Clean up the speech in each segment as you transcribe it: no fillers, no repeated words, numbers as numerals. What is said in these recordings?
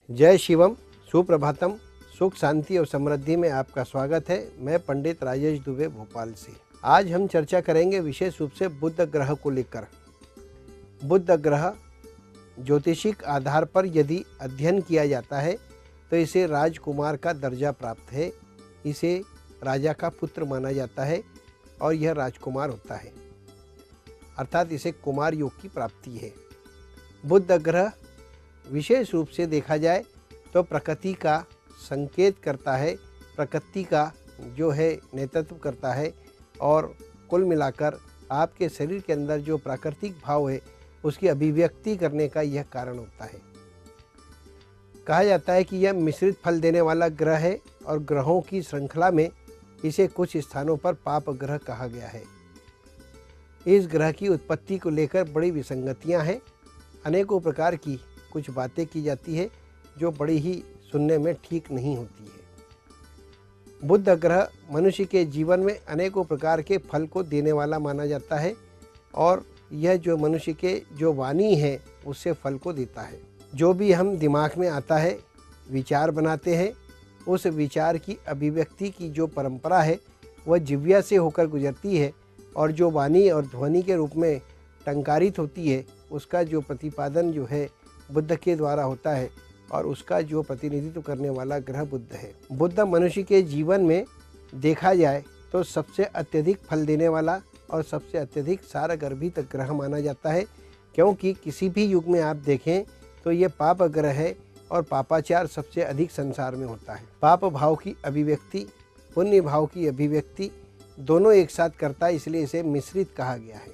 जय शिवम, सुप्रभातम, सुख शांति और समृद्धि में आपका स्वागत है। मैं पंडित राजेश दुबे भोपाल से। आज हम चर्चा करेंगे विशेष रूप से बुध ग्रह को लेकर। बुध ग्रह ज्योतिषिक आधार पर यदि अध्ययन किया जाता है तो इसे राजकुमार का दर्जा प्राप्त है। इसे राजा का पुत्र माना जाता है और यह राजकुमार होता है, अर्थात इसे कुमार योग की प्राप्ति है। बुध ग्रह विशेष रूप से देखा जाए तो प्रकृति का संकेत करता है, प्रकृति का जो है नेतृत्व करता है और कुल मिलाकर आपके शरीर के अंदर जो प्राकृतिक भाव है उसकी अभिव्यक्ति करने का यह कारण होता है। कहा जाता है कि यह मिश्रित फल देने वाला ग्रह है और ग्रहों की श्रृंखला में इसे कुछ स्थानों पर पाप ग्रह कहा गया है। इस ग्रह की उत्पत्ति को लेकर बड़ी विसंगतियां हैं। अनेकों प्रकार की कुछ बातें की जाती है जो बड़ी ही सुनने में ठीक नहीं होती है। बुध ग्रह मनुष्य के जीवन में अनेकों प्रकार के फल को देने वाला माना जाता है और यह जो मनुष्य के जो वाणी है उससे फल को देता है। जो भी हम दिमाग में आता है, विचार बनाते हैं, उस विचार की अभिव्यक्ति की जो परंपरा है वह जिह्वा से होकर गुजरती है और जो वाणी और ध्वनि के रूप में टंकारित होती है उसका जो प्रतिपादन जो है बुध के द्वारा होता है और उसका जो प्रतिनिधित्व करने वाला ग्रह बुध है। बुध मनुष्य के जीवन में देखा जाए तो सबसे अत्यधिक फल देने वाला और सबसे अत्यधिक सारगर्भित ग्रह माना जाता है, क्योंकि किसी भी युग में आप देखें तो ये पाप ग्रह है और पापाचार सबसे अधिक संसार में होता है। पाप भाव की अभिव्यक्ति, पुण्य भाव की अभिव्यक्ति दोनों एक साथ करता है, इसलिए इसे मिश्रित कहा गया है।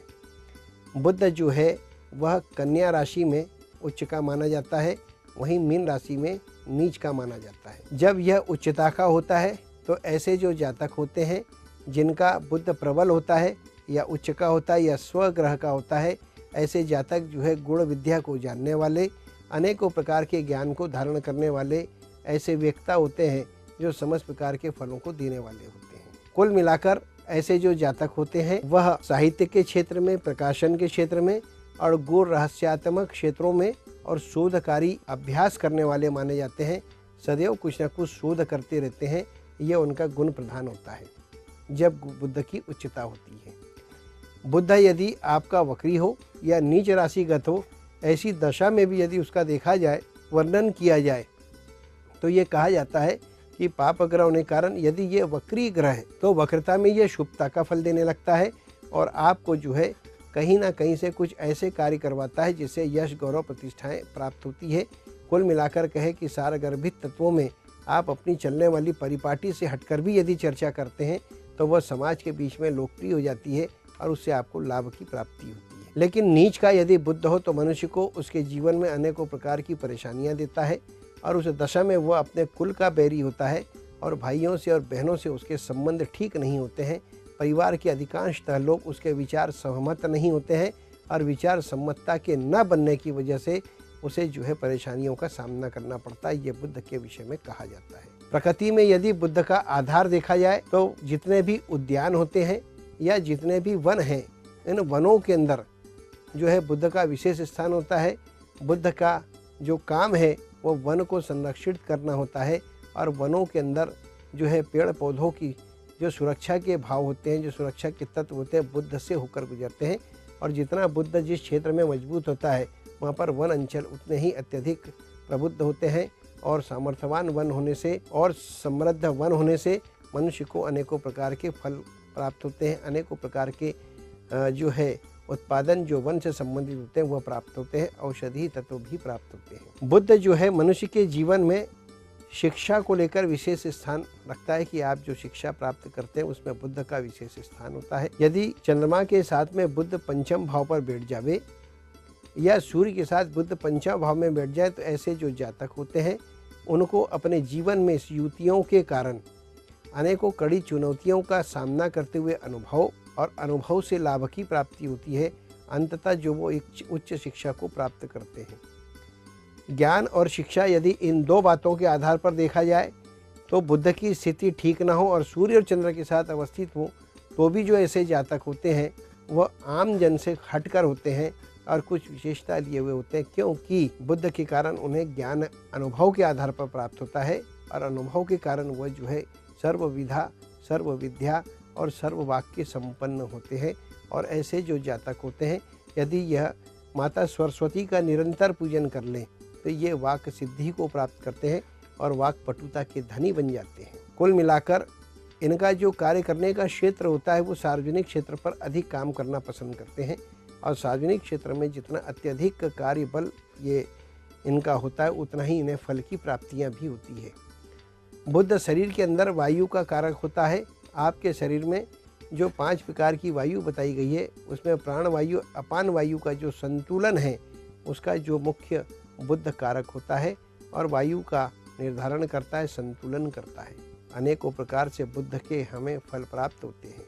बुध जो है वह कन्या राशि में उच्च का माना जाता है, वहीं मीन राशि में नीच का माना जाता है। जब यह उच्चता का होता है तो ऐसे जो जातक होते हैं जिनका बुध प्रबल होता है या उच्च का होता है या स्वग्रह का होता है, ऐसे जातक जो है गुण विद्या को जानने वाले, अनेकों प्रकार के ज्ञान को धारण करने वाले ऐसे व्यक्ता होते हैं जो समस्त प्रकार के फलों को देने वाले होते हैं। कुल मिलाकर ऐसे जो जातक होते हैं वह साहित्य के क्षेत्र में, प्रकाशन के क्षेत्र में और गूढ़ रहस्यात्मक क्षेत्रों में और शोधकारी अभ्यास करने वाले माने जाते हैं। सदैव कुछ न कुछ शोध करते रहते हैं, यह उनका गुण प्रधान होता है जब बुध की उच्चता होती है। बुध यदि आपका वक्री हो या नीच राशिगत हो, ऐसी दशा में भी यदि उसका देखा जाए, वर्णन किया जाए, तो ये कहा जाता है कि पाप ग्रह होने के कारण यदि ये वक्री ग्रह है तो वक्रता में ये शुभता का फल देने लगता है और आपको जो है कहीं ना कहीं से कुछ ऐसे कार्य करवाता है जिससे यश, गौरव, प्रतिष्ठाएं प्राप्त होती है। कुल मिलाकर कहे कि सारगर्भित तत्वों में आप अपनी चलने वाली परिपाटी से हटकर भी यदि चर्चा करते हैं तो वह समाज के बीच में लोकप्रिय हो जाती है और उससे आपको लाभ की प्राप्ति होती है। लेकिन नीच का यदि बुध हो तो मनुष्य को उसके जीवन में अनेकों प्रकार की परेशानियाँ देता है और उस दशा में वह अपने कुल का बैरी होता है और भाइयों से और बहनों से उसके संबंध ठीक नहीं होते हैं। परिवार के अधिकांशतः लोग उसके विचार सहमत नहीं होते हैं और विचार सम्मतता के न बनने की वजह से उसे जो है परेशानियों का सामना करना पड़ता है। ये बुध के विषय में कहा जाता है। प्रकृति में यदि बुध का आधार देखा जाए तो जितने भी उद्यान होते हैं या जितने भी वन हैं, इन वनों के अंदर जो है बुध का विशेष स्थान होता है। बुध का जो काम है वो वन को संरक्षित करना होता है और वनों के अंदर जो है पेड़ पौधों की जो सुरक्षा के भाव होते हैं, जो सुरक्षा के तत्व होते हैं, बुध से होकर गुजरते हैं। और जितना बुध जिस क्षेत्र में मजबूत होता है वहाँ पर वन अंचल उतने ही अत्यधिक प्रबुद्ध होते हैं और सामर्थ्यवान वन होने से और समृद्ध वन होने से मनुष्य को अनेकों प्रकार के फल प्राप्त होते हैं। अनेकों प्रकार के जो है उत्पादन जो वन से संबंधित होते हैं वह प्राप्त होते हैं। औषधि तत्व भी प्राप्त होते हैं। बुध जो है मनुष्य के जीवन में शिक्षा को लेकर विशेष स्थान रखता है कि आप जो शिक्षा प्राप्त करते हैं उसमें बुध का विशेष स्थान होता है। यदि चंद्रमा के साथ में बुध पंचम भाव पर बैठ जावे या सूर्य के साथ बुध पंचम भाव में बैठ जाए तो ऐसे जो जातक होते हैं उनको अपने जीवन में इस युतियों के कारण अनेकों कड़ी चुनौतियों का सामना करते हुए अनुभव और अनुभव से लाभ की प्राप्ति होती है। अंततः जो वो एक उच्च शिक्षा को प्राप्त करते हैं। ज्ञान और शिक्षा यदि इन दो बातों के आधार पर देखा जाए तो बुध की स्थिति ठीक ना हो और सूर्य और चंद्र के साथ अवस्थित हो तो भी जो ऐसे जातक होते हैं वह आम जन से हटकर होते हैं और कुछ विशेषता लिए हुए होते हैं, क्योंकि बुद्ध के कारण उन्हें ज्ञान अनुभव के आधार पर प्राप्त होता है और अनुभव के कारण वह जो है सर्वविधा, सर्वविद्या और सर्ववाक्य संपन्न होते हैं। और ऐसे जो जातक होते हैं, यदि यह माता सरस्वती का निरंतर पूजन कर लें तो ये वाक सिद्धि को प्राप्त करते हैं और वाक पटुता के धनी बन जाते हैं। कुल मिलाकर इनका जो कार्य करने का क्षेत्र होता है वो सार्वजनिक क्षेत्र पर अधिक काम करना पसंद करते हैं और सार्वजनिक क्षेत्र में जितना अत्यधिक कार्य बल ये इनका होता है उतना ही इन्हें फल की प्राप्तियां भी होती है। बुद्ध शरीर के अंदर वायु का कारक होता है। आपके शरीर में जो 5 प्रकार की वायु बताई गई है उसमें प्राण वायु, अपान वायु का जो संतुलन है उसका जो मुख्य बुद्ध कारक होता है और वायु का निर्धारण करता है, संतुलन करता है। अनेकों प्रकार से बुद्ध के हमें फल प्राप्त होते हैं।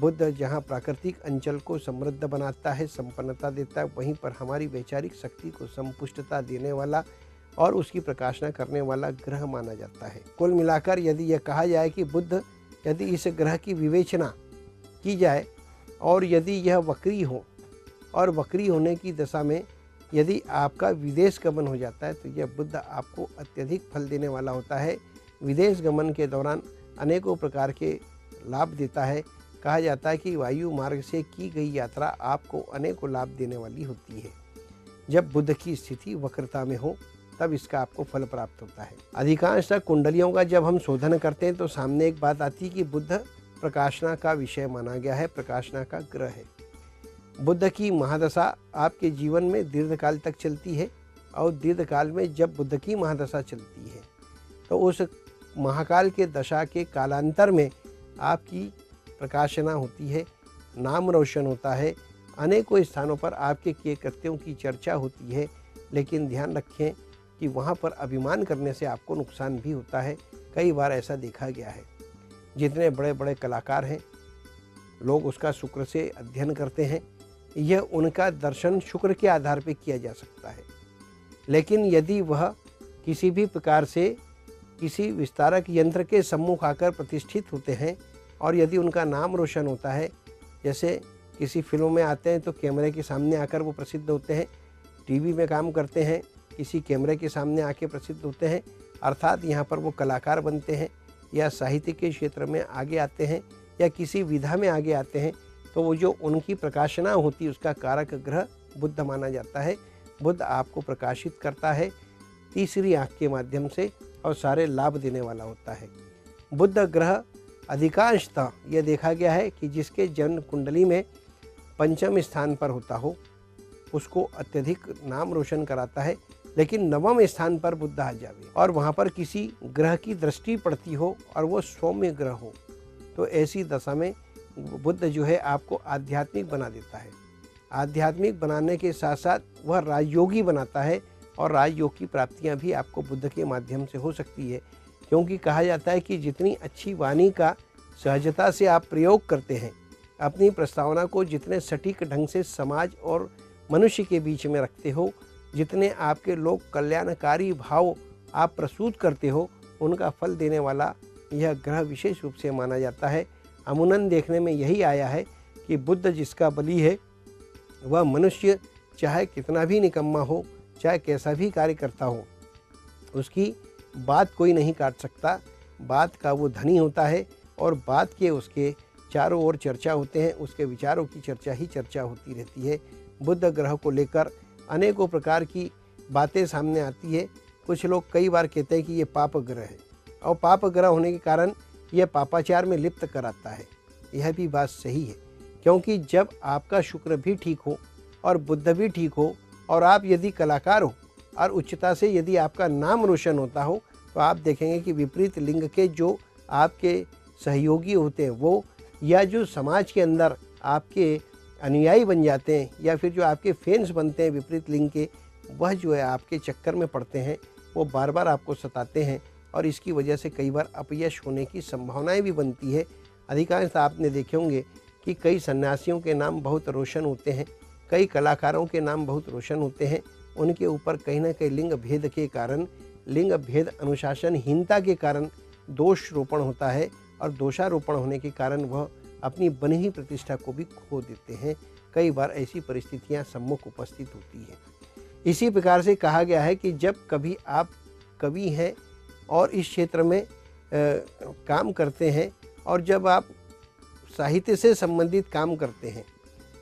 बुद्ध जहाँ प्राकृतिक अंचल को समृद्ध बनाता है, संपन्नता देता है, वहीं पर हमारी वैचारिक शक्ति को संपुष्टता देने वाला और उसकी प्रकाशना करने वाला ग्रह माना जाता है। कुल मिलाकर यदि यह कहा जाए कि बुद्ध यदि इस ग्रह की विवेचना की जाए और यदि यह वक्री हो और वक्री होने की दशा में यदि आपका विदेश गमन हो जाता है तो यह बुद्ध आपको अत्यधिक फल देने वाला होता है। विदेश गमन के दौरान अनेकों प्रकार के लाभ देता है। कहा जाता है कि वायु मार्ग से की गई यात्रा आपको अनेकों लाभ देने वाली होती है। जब बुद्ध की स्थिति वक्रता में हो तब इसका आपको फल प्राप्त होता है। अधिकांशतः कुंडलियों का जब हम शोधन करते हैं तो सामने एक बात आती है कि बुद्ध प्रकाशना का विषय माना गया है, प्रकाशना का ग्रह है। बुद्ध की महादशा आपके जीवन में दीर्घकाल तक चलती है और दीर्घकाल में जब बुद्ध की महादशा चलती है तो उस महाकाल के दशा के कालांतर में आपकी प्रकाशना होती है, नाम रोशन होता है, अनेकों स्थानों पर आपके किए कृत्यों की चर्चा होती है। लेकिन ध्यान रखें कि वहाँ पर अभिमान करने से आपको नुकसान भी होता है। कई बार ऐसा देखा गया है। जितने बड़े बड़े कलाकार हैं लोग उसका शुक्र से अध्ययन करते हैं। यह उनका दर्शन शुक्र के आधार पर किया जा सकता है। लेकिन यदि वह किसी भी प्रकार से किसी विस्तारक यंत्र के सम्मुख आकर प्रतिष्ठित होते हैं और यदि उनका नाम रोशन होता है, जैसे किसी फिल्म में आते हैं तो कैमरे के सामने आकर वो प्रसिद्ध होते हैं, टीवी में काम करते हैं किसी कैमरे के सामने आके प्रसिद्ध होते हैं, अर्थात यहाँ पर वो कलाकार बनते हैं या साहित्य के क्षेत्र में आगे आते हैं या किसी विधा में आगे आते हैं, तो वो जो उनकी प्रकाशना होती है उसका कारक ग्रह बुद्ध माना जाता है। बुद्ध आपको प्रकाशित करता है तीसरी आँख के माध्यम से और सारे लाभ देने वाला होता है। बुद्ध ग्रह अधिकांशतः यह देखा गया है कि जिसके जन्म कुंडली में पंचम स्थान पर होता हो उसको अत्यधिक नाम रोशन कराता है। लेकिन नवम स्थान पर बुद्ध आ जावे और वहाँ पर किसी ग्रह की दृष्टि पड़ती हो और वो सौम्य ग्रह हो तो ऐसी दशा में बुद्ध जो है आपको आध्यात्मिक बना देता है। आध्यात्मिक बनाने के साथ साथ वह राजयोगी बनाता है और राजयोग की प्राप्तियां भी आपको बुद्ध के माध्यम से हो सकती है, क्योंकि कहा जाता है कि जितनी अच्छी वाणी का सहजता से आप प्रयोग करते हैं, अपनी प्रस्तावना को जितने सटीक ढंग से समाज और मनुष्य के बीच में रखते हो, जितने आपके लोक कल्याणकारी भाव आप प्रस्तुत करते हो, उनका फल देने वाला यह ग्रह विशेष रूप से माना जाता है। अमूमन देखने में यही आया है कि बुद्ध जिसका बली है वह मनुष्य चाहे कितना भी निकम्मा हो, चाहे कैसा भी कार्य करता हो, उसकी बात कोई नहीं काट सकता। बात का वो धनी होता है और बात के उसके चारों ओर चर्चा होते हैं, उसके विचारों की चर्चा ही चर्चा होती रहती है। बुद्ध ग्रह को लेकर अनेकों प्रकार की बातें सामने आती है। कुछ लोग कई बार कहते हैं कि ये पाप ग्रह है और पाप ग्रह होने के कारण यह पापाचार में लिप्त कराता है। यह भी बात सही है, क्योंकि जब आपका शुक्र भी ठीक हो और बुद्ध भी ठीक हो और आप यदि कलाकार हो और उच्चता से यदि आपका नाम रोशन होता हो तो आप देखेंगे कि विपरीत लिंग के जो आपके सहयोगी होते हैं वो या जो समाज के अंदर आपके अनुयायी बन जाते हैं या फिर जो आपके फैंस बनते हैं विपरीत लिंग के, वह जो है आपके चक्कर में पड़ते हैं, वो बार बार आपको सताते हैं और इसकी वजह से कई बार अपयश होने की संभावनाएं भी बनती है। अधिकांश आपने देखे होंगे कि कई सन्यासियों के नाम बहुत रोशन होते हैं, कई कलाकारों के नाम बहुत रोशन होते हैं। उनके ऊपर कहीं ना कहीं लिंग भेद के कारण, लिंग भेद अनुशासनहीनता के कारण दोष रोपण होता है और दोषारोपण होने के कारण वह अपनी बनी हुई प्रतिष्ठा को भी खो देते हैं। कई बार ऐसी परिस्थितियां सम्मुख उपस्थित होती हैं। इसी प्रकार से कहा गया है कि जब कभी आप कवि हैं और इस क्षेत्र में काम करते हैं और जब आप साहित्य से संबंधित काम करते हैं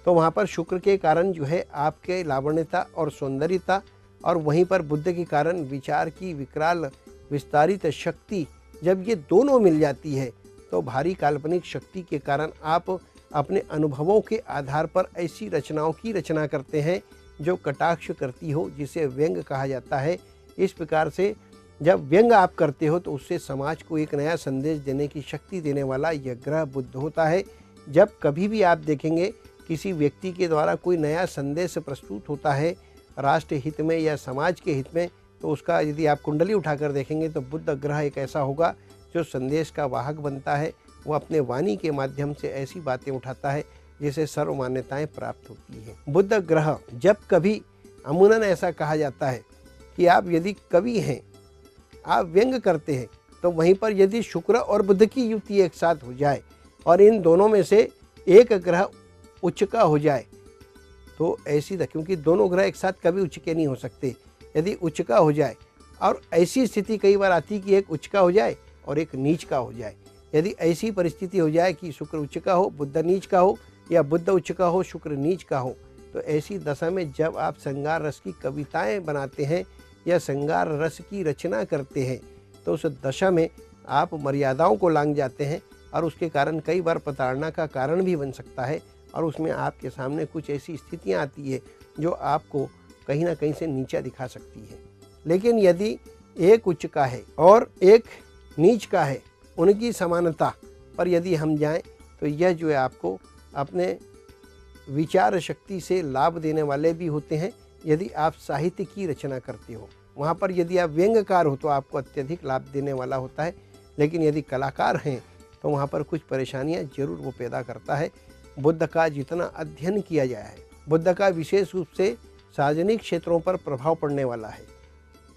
तो वहाँ पर शुक्र के कारण जो है आपके लावण्यता और सौंदर्यता और वहीं पर बुध के कारण विचार की विकराल विस्तारित शक्ति, जब ये दोनों मिल जाती है तो भारी काल्पनिक शक्ति के कारण आप अपने अनुभवों के आधार पर ऐसी रचनाओं की रचना करते हैं जो कटाक्ष करती हो, जिसे व्यंग कहा जाता है। इस प्रकार से जब व्यंग आप करते हो तो उससे समाज को एक नया संदेश देने की शक्ति देने वाला यह ग्रह बुध होता है। जब कभी भी आप देखेंगे किसी व्यक्ति के द्वारा कोई नया संदेश प्रस्तुत होता है राष्ट्र हित में या समाज के हित में, तो उसका यदि आप कुंडली उठाकर देखेंगे तो बुध ग्रह एक ऐसा होगा जो संदेश का वाहक बनता है। वो अपने वाणी के माध्यम से ऐसी बातें उठाता है जिसे सर्व मान्यताएं प्राप्त होती हैं। बुध ग्रह जब कभी अमूमन ऐसा कहा जाता है कि आप यदि कवि हैं, आप व्यंग करते हैं, तो वहीं पर यदि शुक्र और बुध की युति एक साथ हो जाए और इन दोनों में से एक ग्रह उच्च का हो जाए तो ऐसी, क्योंकि दोनों ग्रह एक साथ कभी उच्च के नहीं हो सकते, यदि उच्च का हो जाए, और ऐसी स्थिति कई बार आती कि एक उच्च का हो जाए और एक नीच का हो जाए। यदि ऐसी परिस्थिति हो जाए कि शुक्र उच्च का हो, बुध नीच का हो, या बुध उच्च का हो, शुक्र नीच का हो, तो ऐसी दशा में जब आप श्रृंगार रस की कविताएं बनाते हैं या श्रृंगार रस की रचना करते हैं तो उस दशा में आप मर्यादाओं को लांघ जाते हैं और उसके कारण कई बार प्रताड़ना का कारण भी बन सकता है और उसमें आपके सामने कुछ ऐसी स्थितियां आती है जो आपको कहीं ना कहीं से नीचा दिखा सकती है। लेकिन यदि एक उच्च का है और एक नीच का है, उनकी समानता पर यदि हम जाएं तो यह जो है आपको अपने विचार शक्ति से लाभ देने वाले भी होते हैं। यदि आप साहित्य की रचना करते हो, वहाँ पर यदि आप व्यंग्यकार हो तो आपको अत्यधिक लाभ देने वाला होता है। लेकिन यदि कलाकार हैं तो वहाँ पर कुछ परेशानियाँ जरूर वो पैदा करता है। बुध का जितना अध्ययन किया जाए है, बुध का विशेष रूप से सार्वजनिक क्षेत्रों पर प्रभाव पड़ने वाला है।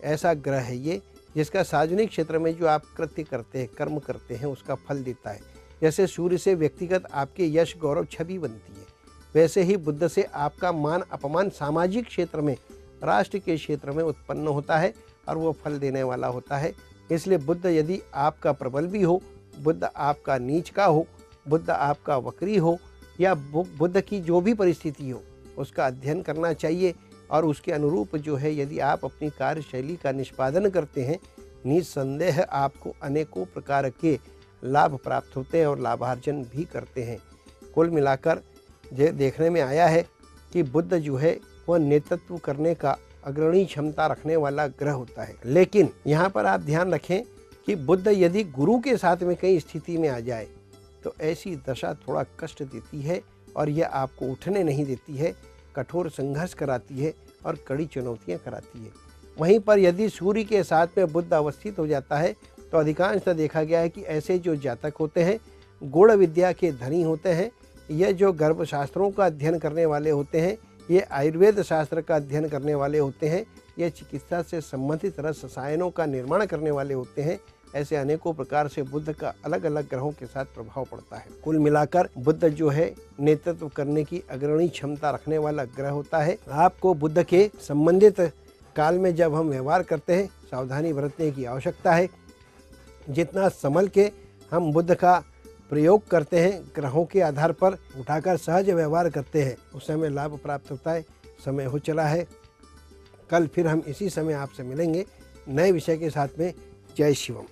ऐसा ग्रह है ये जिसका सार्वजनिक क्षेत्र में जो आप कृत्य करते हैं, कर्म करते हैं, उसका फल देता है। जैसे सूर्य से व्यक्तिगत आपके यश गौरव छवि बनती है, वैसे ही बुध से आपका मान अपमान सामाजिक क्षेत्र में, राष्ट्र के क्षेत्र में उत्पन्न होता है और वो फल देने वाला होता है। इसलिए बुध यदि आपका प्रबल भी हो, बुध आपका नीच का हो, बुध आपका वक्री हो, या बुध की जो भी परिस्थिति हो, उसका अध्ययन करना चाहिए और उसके अनुरूप जो है यदि आप अपनी कार्यशैली का निष्पादन करते हैं, निस्संदेह आपको अनेकों प्रकार के लाभ प्राप्त होते हैं और लाभार्जन भी करते हैं। कुल मिलाकर ये देखने में आया है कि बुध जो है वह नेतृत्व करने का अग्रणी क्षमता रखने वाला ग्रह होता है। लेकिन यहाँ पर आप ध्यान रखें कि बुध यदि गुरु के साथ में कई स्थिति में आ जाए तो ऐसी दशा थोड़ा कष्ट देती है और यह आपको उठने नहीं देती है, कठोर संघर्ष कराती है और कड़ी चुनौतियाँ कराती है। वहीं पर यदि सूर्य के साथ में बुध अवस्थित हो जाता है तो अधिकांशतः देखा गया है कि ऐसे जो जातक होते हैं गुण विद्या के धनी होते हैं, यह जो गर्भशास्त्रों का अध्ययन करने वाले होते हैं, ये आयुर्वेद शास्त्र का अध्ययन करने वाले होते हैं, यह चिकित्सा से संबंधित रसायनों का निर्माण करने वाले होते हैं। ऐसे अनेकों प्रकार से बुध का अलग अलग ग्रहों के साथ प्रभाव पड़ता है। कुल मिलाकर बुध जो है नेतृत्व करने की अग्रणी क्षमता रखने वाला ग्रह होता है। आपको बुध के संबंधित काल में जब हम व्यवहार करते हैं सावधानी बरतने की आवश्यकता है। जितना संभल के हम बुध का प्रयोग करते हैं, ग्रहों के आधार पर उठाकर सहज व्यवहार करते हैं, उस समय लाभ प्राप्त होता है। समय हो चला है, कल फिर हम इसी समय आपसे मिलेंगे नए विषय के साथ में। जय शिवम।